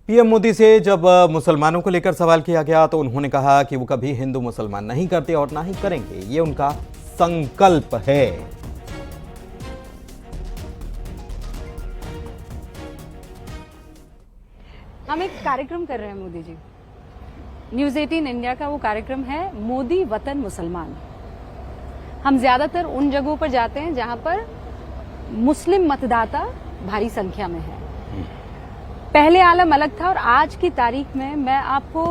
PM Modi से जब मुसलमानों को लेकर सवाल किया गया तो उन्होंने कहा कि वो कभी हिंदू मुसलमान नहीं करते और ना ही करेंगे, ये उनका संकल्प है। हम एक कार्यक्रम कर रहे हैं मोदी जी, न्यूज 18 इंडिया का वो कार्यक्रम है मोदी वतन मुसलमान। हम ज्यादातर उन जगहों पर जाते हैं जहां पर मुस्लिम मतदाता भारी संख्या में है। पहले आलम अलग था और आज की तारीख में मैं आपको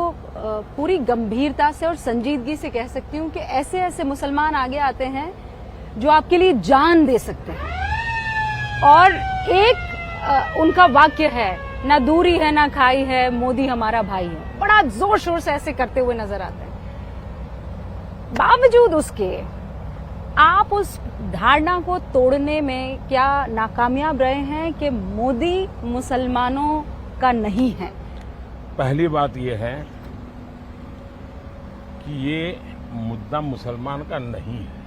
पूरी गंभीरता से और संजीदगी से कह सकती हूं कि ऐसे ऐसे मुसलमान आगे आते हैं जो आपके लिए जान दे सकते हैं। और एक उनका वाक्य है, ना दूरी है ना खाई है, मोदी हमारा भाई है। बड़ा जोर शोर से ऐसे करते हुए नजर आते हैं। बावजूद उसके आप उस धारणा को तोड़ने में क्या नाकामयाब रहे हैं कि मोदी मुसलमानों का नहीं है? पहली बात यह है कि ये मुद्दा मुसलमान का नहीं है।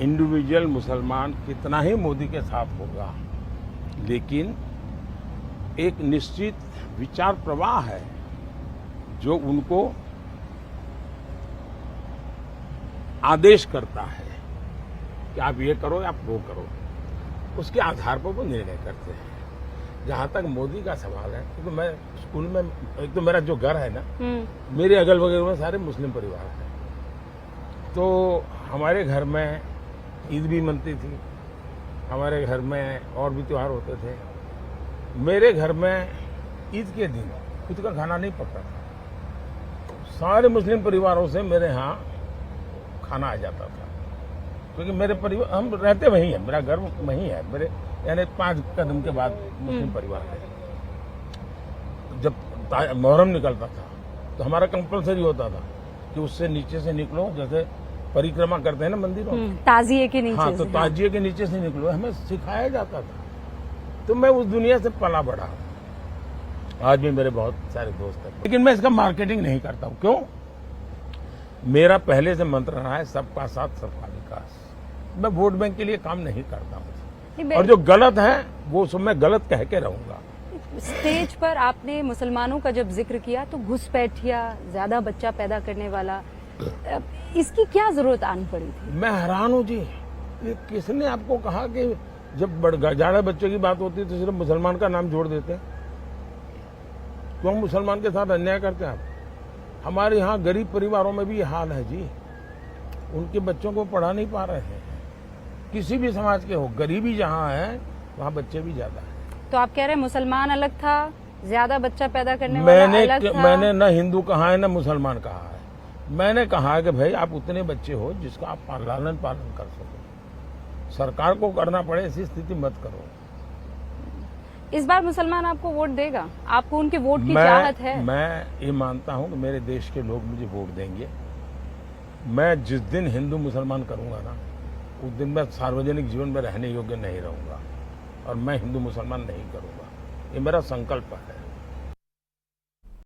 इंडिविजुअल मुसलमान कितना ही मोदी के साथ होगा, लेकिन एक निश्चित विचार प्रवाह है जो उनको आदेश करता है कि आप ये करो या आप वो करो। उसके आधार पर वो निर्णय करते हैं। जहां तक मोदी का सवाल है, क्योंकि मैं स्कूल में, एक तो मेरा जो घर है ना, मेरे अगल बगल में सारे मुस्लिम परिवार हैं, तो हमारे घर में ईद भी मनती थी, हमारे घर में और भी त्योहार होते थे। मेरे घर में ईद के दिन खुद का खाना नहीं पकता था। सारे मुस्लिम परिवारों से मेरे यहाँ खाना आ जाता था, क्योंकि मेरे परिवार, हम रहते वहीं हैं, मेरा घर वहीं है, मेरे यानी 5 कदम के बाद मुस्लिम परिवार है। जब मुहर्रम निकलता था तो हमारा कंपलसरी होता था कि उससे नीचे से निकलो, जैसे परिक्रमा करते हैं ना मंदिरों में, ताजिए के नीचे। हाँ, तो ताजिए के नीचे से निकलो, हमें सिखाया जाता था। तो मैं उस दुनिया से पला बढ़ा। आज भी मेरे बहुत सारे दोस्त हैं, लेकिन मैं इसका मार्केटिंग नहीं करता हूं। क्यों? मेरा पहले से मंत्र रहा है सबका साथ सबका विकास। मैं वोट बैंक के लिए काम नहीं करता हूं, और जो गलत है वो सब मैं गलत कह के रहूंगा। स्टेज पर आपने मुसलमानों का जब जिक्र किया तो घुसपैठिया, ज्यादा बच्चा पैदा करने वाला, इसकी क्या जरूरत आनी पड़ी थी? मैं हैरान हूं जी, ये किसने आपको कहा कि जब ज्यादा बच्चों की बात होती है तो सिर्फ मुसलमान का नाम जोड़ देते हैं? क्यों मुसलमान के साथ अन्याय करते हैं आप? हमारे यहाँ गरीब परिवारों में भी ये हाल है जी, उनके बच्चों को पढ़ा नहीं पा रहे हैं। किसी भी समाज के हो, गरीबी जहाँ है वहाँ बच्चे भी ज्यादा है। तो आप कह रहे हैं मुसलमान अलग था, ज्यादा बच्चा पैदा करने वाला अलग था? मैंने न हिंदू कहा है न मुसलमान कहा है। मैंने कहा है कि भाई आप उतने बच्चे हो जिसका आप लालन पालन कर सको। सरकार को करना पड़े ऐसी स्थिति मत करो। इस बार मुसलमान आपको वोट देगा? आपको उनके वोट की चाहत है? मैं ये मानता हूं कि मेरे देश के लोग मुझे वोट देंगे। मैं जिस दिन हिंदू मुसलमान करूंगा ना, उस दिन मैं सार्वजनिक जीवन में रहने योग्य नहीं रहूंगा, और मैं हिंदू मुसलमान नहीं करूंगा। ये मेरा संकल्प है।